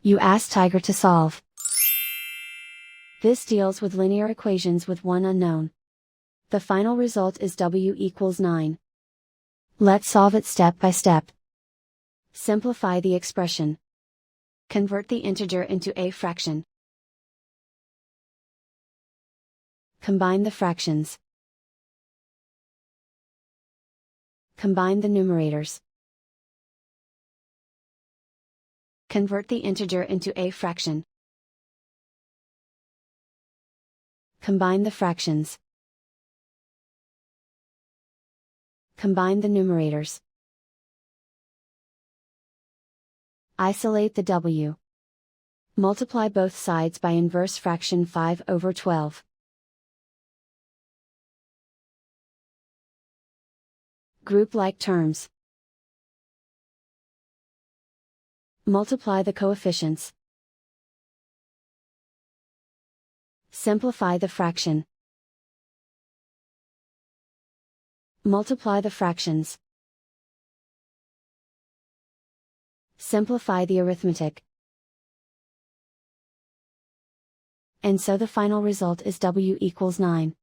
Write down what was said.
You ask Tiger to solve. This deals with linear equations with one unknown. The final result is w equals 9. Let's solve it step by step. Simplify the expression. Convert the integer into a fraction. Combine the fractions. Combine the numerators. Convert the integer into a fraction. Combine the fractions. Combine the numerators. Isolate the w. Multiply both sides by inverse fraction 5/12. Group like terms. Multiply the coefficients. Simplify the fraction. Multiply the fractions. Simplify the arithmetic. And so the final result is w equals 9.